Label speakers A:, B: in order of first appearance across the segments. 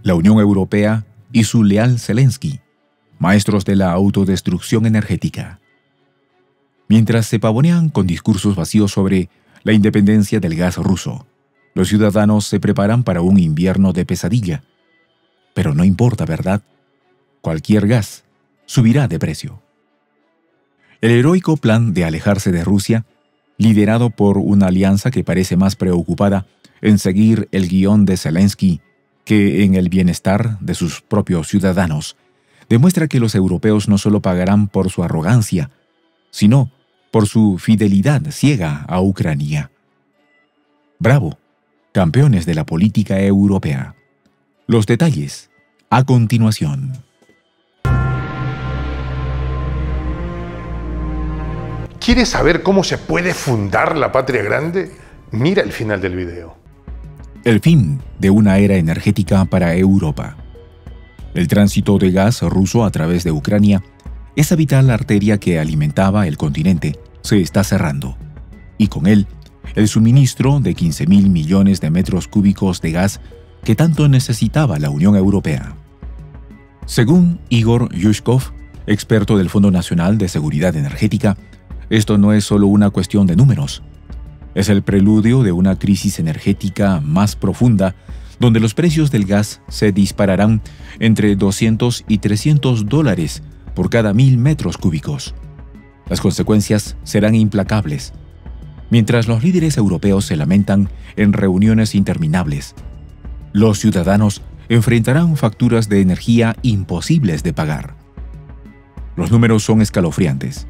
A: la Unión Europea y su leal Zelensky, maestros de la autodestrucción energética. Mientras se pavonean con discursos vacíos sobre la independencia del gas ruso, los ciudadanos se preparan para un invierno de pesadilla. Pero no importa, ¿verdad? Cualquier gas subirá de precio. El heroico plan de alejarse de Rusia, liderado por una alianza que parece más preocupada en seguir el guión de Zelensky que en el bienestar de sus propios ciudadanos, demuestra que los europeos no solo pagarán por su arrogancia, sino por su fidelidad ciega a Ucrania. Bravo, campeones de la política europea. Los detalles, a continuación.
B: ¿Quieres saber cómo se puede fundar la patria grande? Mira el final del video.
A: El fin de una era energética para Europa. El tránsito de gas ruso a través de Ucrania, esa vital arteria que alimentaba el continente, se está cerrando. Y con él, el suministro de 15.000 millones de metros cúbicos de gas que tanto necesitaba la Unión Europea. Según Igor Yushkov, experto del Fondo Nacional de Seguridad Energética, esto no es solo una cuestión de números. Es el preludio de una crisis energética más profunda, donde los precios del gas se dispararán entre $200 y $300 por cada 1.000 metros cúbicos. Las consecuencias serán implacables. Mientras los líderes europeos se lamentan en reuniones interminables, los ciudadanos enfrentarán facturas de energía imposibles de pagar. Los números son escalofriantes.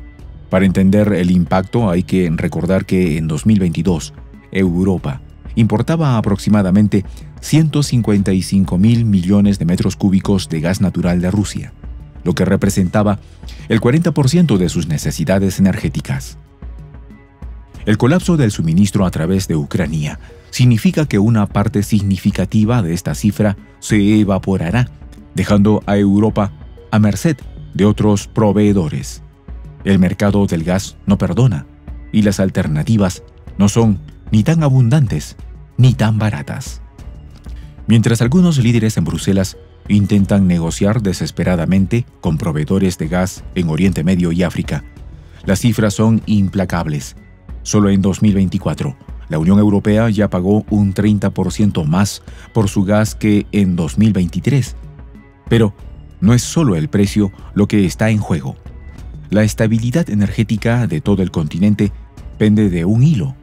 A: Para entender el impacto hay que recordar que en 2022, Europa importaba aproximadamente 155.000 millones de metros cúbicos de gas natural de Rusia, lo que representaba el 40% de sus necesidades energéticas. El colapso del suministro a través de Ucrania significa que una parte significativa de esta cifra se evaporará, dejando a Europa a merced de otros proveedores. El mercado del gas no perdona, y las alternativas no son ni tan abundantes ni tan baratas. Mientras algunos líderes en Bruselas intentan negociar desesperadamente con proveedores de gas en Oriente Medio y África, las cifras son implacables. Solo en 2024, la Unión Europea ya pagó un 30% más por su gas que en 2023. Pero no es solo el precio lo que está en juego. La estabilidad energética de todo el continente pende de un hilo.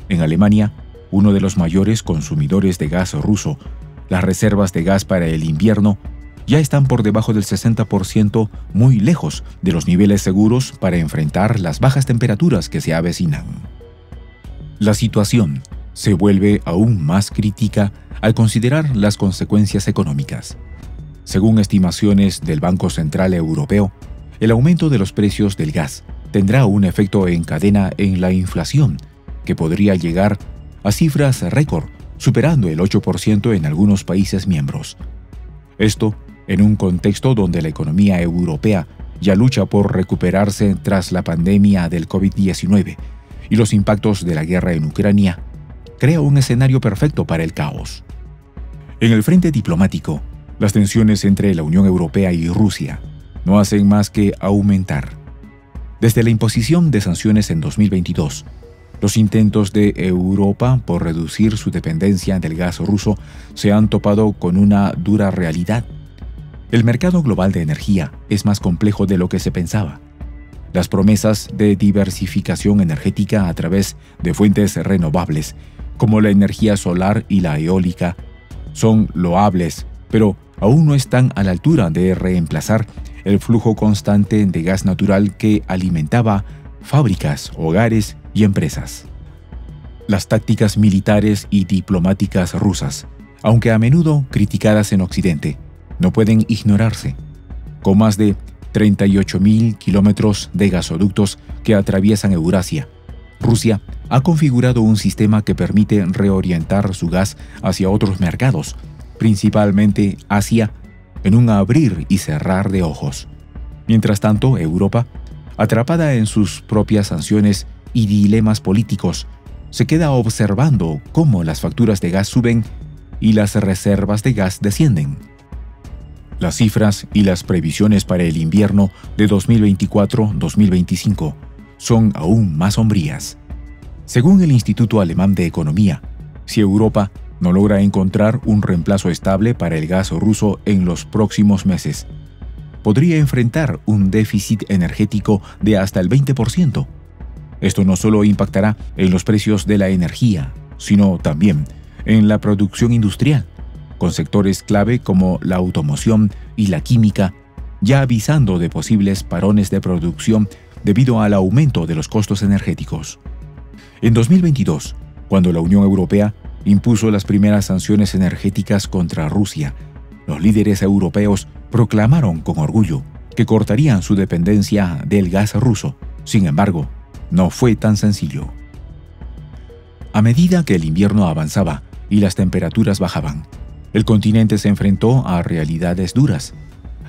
A: En Alemania, uno de los mayores consumidores de gas ruso, las reservas de gas para el invierno ya están por debajo del 60%, muy lejos de los niveles seguros para enfrentar las bajas temperaturas que se avecinan. La situación se vuelve aún más crítica al considerar las consecuencias económicas. Según estimaciones del Banco Central Europeo, el aumento de los precios del gas tendrá un efecto en cadena en la inflación, que podría llegar a cifras récord, superando el 8% en algunos países miembros. Esto en un contexto donde la economía europea ya lucha por recuperarse tras la pandemia del COVID-19 y los impactos de la guerra en Ucrania, crea un escenario perfecto para el caos. En el frente diplomático, las tensiones entre la Unión Europea y Rusia no hacen más que aumentar. Desde la imposición de sanciones en 2022, los intentos de Europa por reducir su dependencia del gas ruso se han topado con una dura realidad. El mercado global de energía es más complejo de lo que se pensaba. Las promesas de diversificación energética a través de fuentes renovables, como la energía solar y la eólica, son loables, pero aún no están a la altura de reemplazar el flujo constante de gas natural que alimentaba fábricas, hogares y empresas. Las tácticas militares y diplomáticas rusas, aunque a menudo criticadas en Occidente, no pueden ignorarse. Con más de 38.000 kilómetros de gasoductos que atraviesan Eurasia, Rusia ha configurado un sistema que permite reorientar su gas hacia otros mercados, principalmente Asia, en un abrir y cerrar de ojos. Mientras tanto, Europa, atrapada en sus propias sanciones y dilemas políticos, se queda observando cómo las facturas de gas suben y las reservas de gas descienden. Las cifras y las previsiones para el invierno de 2024-2025 son aún más sombrías. Según el Instituto Alemán de Economía, si Europa no logra encontrar un reemplazo estable para el gas ruso en los próximos meses, podría enfrentar un déficit energético de hasta el 20%. Esto no solo impactará en los precios de la energía, sino también en la producción industrial, con sectores clave como la automoción y la química, ya avisando de posibles parones de producción debido al aumento de los costos energéticos. En 2022, cuando la Unión Europea impuso las primeras sanciones energéticas contra Rusia, los líderes europeos proclamaron con orgullo que cortarían su dependencia del gas ruso. Sin embargo, no fue tan sencillo. A medida que el invierno avanzaba y las temperaturas bajaban, el continente se enfrentó a realidades duras.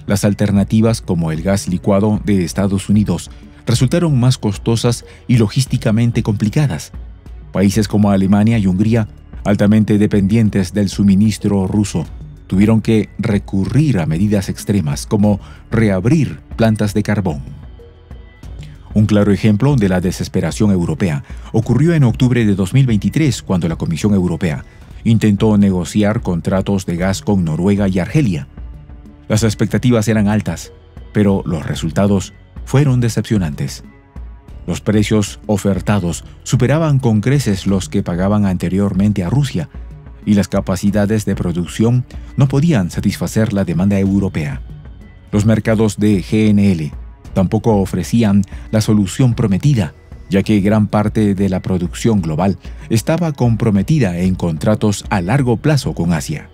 A: Las alternativas como el gas licuado de Estados Unidos resultaron más costosas y logísticamente complicadas. Países como Alemania y Hungría, altamente dependientes del suministro ruso, tuvieron que recurrir a medidas extremas como reabrir plantas de carbón. Un claro ejemplo de la desesperación europea ocurrió en octubre de 2023, cuando la Comisión Europea intentó negociar contratos de gas con Noruega y Argelia. Las expectativas eran altas, pero los resultados fueron decepcionantes. Los precios ofertados superaban con creces los que pagaban anteriormente a Rusia, y las capacidades de producción no podían satisfacer la demanda europea. Los mercados de GNL tampoco ofrecían la solución prometida, ya que gran parte de la producción global estaba comprometida en contratos a largo plazo con Asia.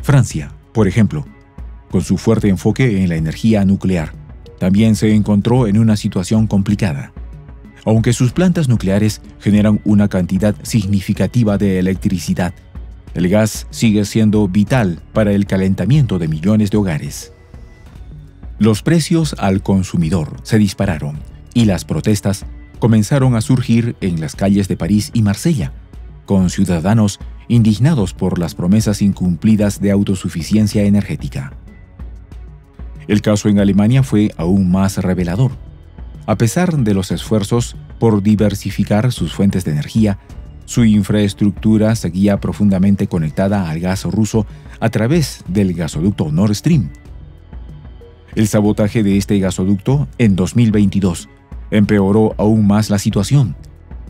A: Francia, por ejemplo, con su fuerte enfoque en la energía nuclear, también se encontró en una situación complicada. Aunque sus plantas nucleares generan una cantidad significativa de electricidad, el gas sigue siendo vital para el calentamiento de millones de hogares. Los precios al consumidor se dispararon y las protestas comenzaron a surgir en las calles de París y Marsella, con ciudadanos indignados por las promesas incumplidas de autosuficiencia energética. El caso en Alemania fue aún más revelador. A pesar de los esfuerzos por diversificar sus fuentes de energía, su infraestructura seguía profundamente conectada al gas ruso a través del gasoducto Nord Stream. El sabotaje de este gasoducto en 2022 empeoró aún más la situación,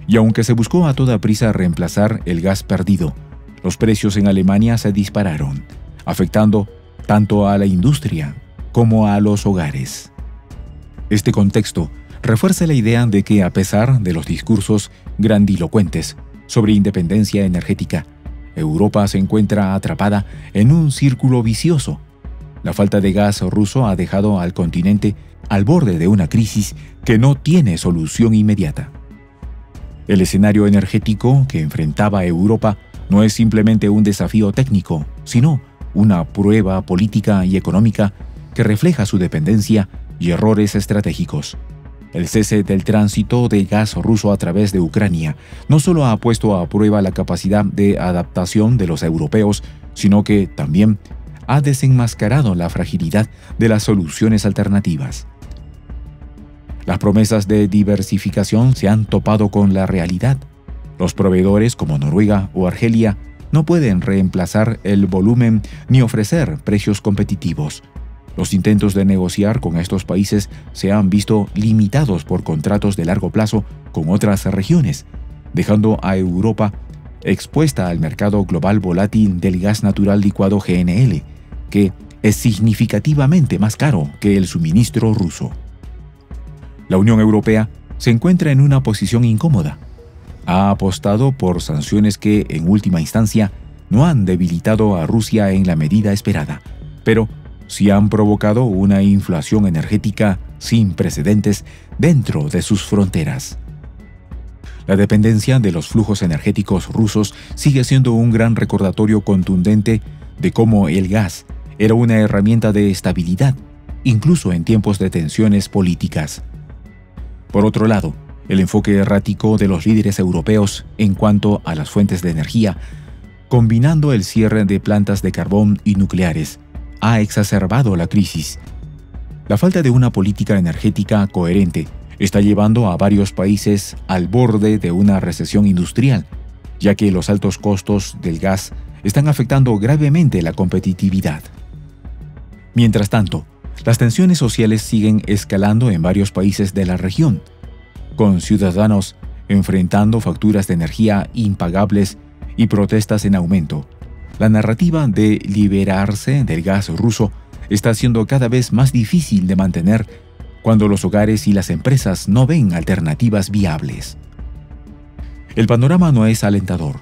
A: y aunque se buscó a toda prisa reemplazar el gas perdido, los precios en Alemania se dispararon, afectando tanto a la industria como a los hogares. Este contexto refuerza la idea de que, a pesar de los discursos grandilocuentes sobre independencia energética, Europa se encuentra atrapada en un círculo vicioso. La falta de gas ruso ha dejado al continente al borde de una crisis que no tiene solución inmediata. El escenario energético que enfrentaba Europa no es simplemente un desafío técnico, sino una prueba política y económica que refleja su dependencia y errores estratégicos. El cese del tránsito de gas ruso a través de Ucrania no solo ha puesto a prueba la capacidad de adaptación de los europeos, sino que también ha desenmascarado la fragilidad de las soluciones alternativas. Las promesas de diversificación se han topado con la realidad. Los proveedores como Noruega o Argelia no pueden reemplazar el volumen ni ofrecer precios competitivos. Los intentos de negociar con estos países se han visto limitados por contratos de largo plazo con otras regiones, dejando a Europa expuesta al mercado global volátil del gas natural licuado GNL, que es significativamente más caro que el suministro ruso. La Unión Europea se encuentra en una posición incómoda. Ha apostado por sanciones que, en última instancia, no han debilitado a Rusia en la medida esperada, pero sí han provocado una inflación energética sin precedentes dentro de sus fronteras. La dependencia de los flujos energéticos rusos sigue siendo un gran recordatorio contundente de cómo el gas era una herramienta de estabilidad, incluso en tiempos de tensiones políticas. Por otro lado, el enfoque errático de los líderes europeos en cuanto a las fuentes de energía, combinando el cierre de plantas de carbón y nucleares, ha exacerbado la crisis. La falta de una política energética coherente está llevando a varios países al borde de una recesión industrial, ya que los altos costos del gas están afectando gravemente la competitividad. Mientras tanto, las tensiones sociales siguen escalando en varios países de la región, con ciudadanos enfrentando facturas de energía impagables y protestas en aumento. La narrativa de liberarse del gas ruso está siendo cada vez más difícil de mantener cuando los hogares y las empresas no ven alternativas viables. El panorama no es alentador,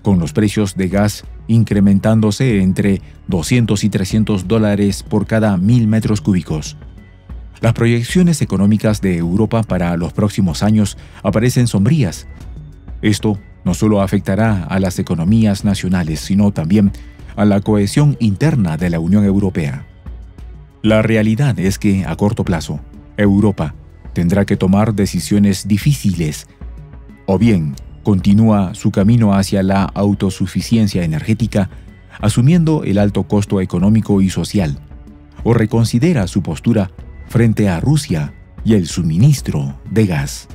A: con los precios de gas incrementándose entre $200 y $300 por cada 1.000 metros cúbicos. Las proyecciones económicas de Europa para los próximos años aparecen sombrías. Esto no solo afectará a las economías nacionales, sino también a la cohesión interna de la Unión Europea. La realidad es que, a corto plazo, Europa tendrá que tomar decisiones difíciles. O bien, continúa su camino hacia la autosuficiencia energética, asumiendo el alto costo económico y social, o reconsidera su postura frente a Rusia y el suministro de gas.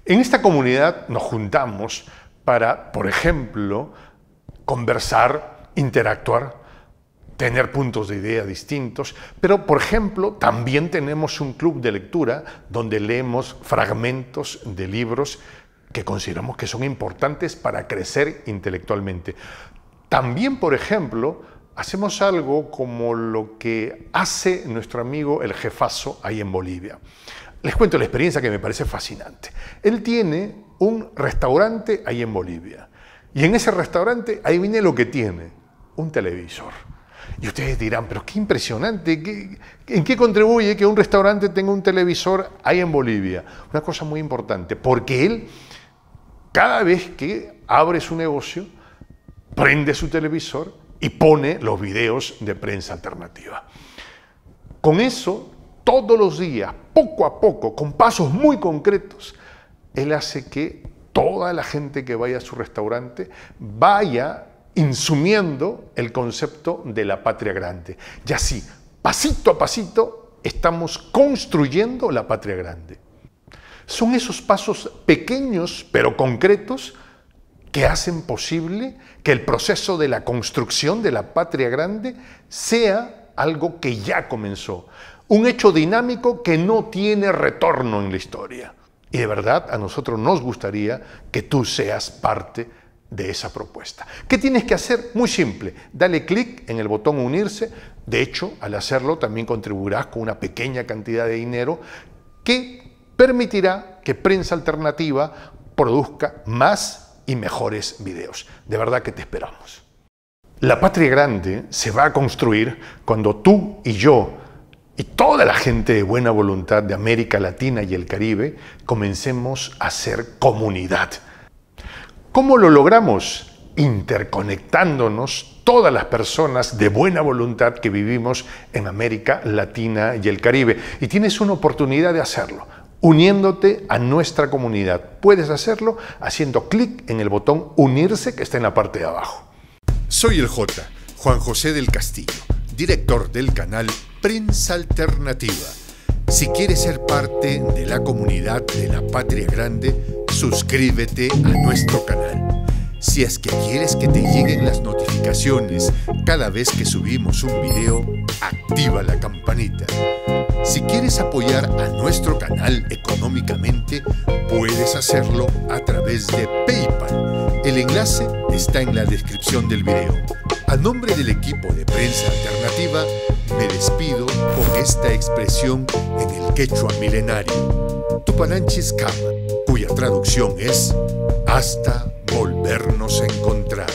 B: En esta comunidad nos juntamos para, por ejemplo, conversar, interactuar, tener puntos de idea distintos, pero, por ejemplo, también tenemos un club de lectura donde leemos fragmentos de libros que consideramos que son importantes para crecer intelectualmente. También, por ejemplo, hacemos algo como lo que hace nuestro amigo el jefazo ahí en Bolivia. Les cuento la experiencia que me parece fascinante. Él tiene un restaurante ahí en Bolivia y en ese restaurante, adivine lo que tiene, un televisor. Y ustedes dirán, pero qué impresionante, ¿en qué contribuye que un restaurante tenga un televisor ahí en Bolivia? Una cosa muy importante, porque él, cada vez que abre su negocio, prende su televisor y pone los videos de Prensa Alternativa. Con eso, todos los días, poco a poco, con pasos muy concretos, él hace que toda la gente que vaya a su restaurante vaya insumiendo el concepto de la patria grande. Y así, pasito a pasito, estamos construyendo la patria grande. Son esos pasos pequeños pero concretos que hacen posible que el proceso de la construcción de la patria grande sea algo que ya comenzó, un hecho dinámico que no tiene retorno en la historia. Y de verdad a nosotros nos gustaría que tú seas parte de esa propuesta. ¿Qué tienes que hacer? Muy simple, dale clic en el botón unirse. De hecho, al hacerlo también contribuirás con una pequeña cantidad de dinero que permitirá que Prensa Alternativa produzca más y mejores videos. De verdad que te esperamos. La patria grande se va a construir cuando tú y yo y toda la gente de buena voluntad de América Latina y el Caribe comencemos a ser comunidad. ¿Cómo lo logramos? Interconectándonos todas las personas de buena voluntad que vivimos en América Latina y el Caribe. Y tienes una oportunidad de hacerlo, uniéndote a nuestra comunidad. Puedes hacerlo haciendo clic en el botón unirse que está en la parte de abajo.
C: Soy el J, Juan José del Castillo, director del canal Prensa Alternativa. Si quieres ser parte de la comunidad de la Patria Grande, suscríbete a nuestro canal. Si es que quieres que te lleguen las notificaciones cada vez que subimos un video, activa la campanita. Si quieres apoyar a nuestro canal económicamente, puedes hacerlo a través de PayPal. El enlace está en la descripción del video. A nombre del equipo de Prensa Alternativa, me despido con esta expresión en el quechua milenario, Tupananchis Kama, cuya traducción es hasta volvernos a encontrar.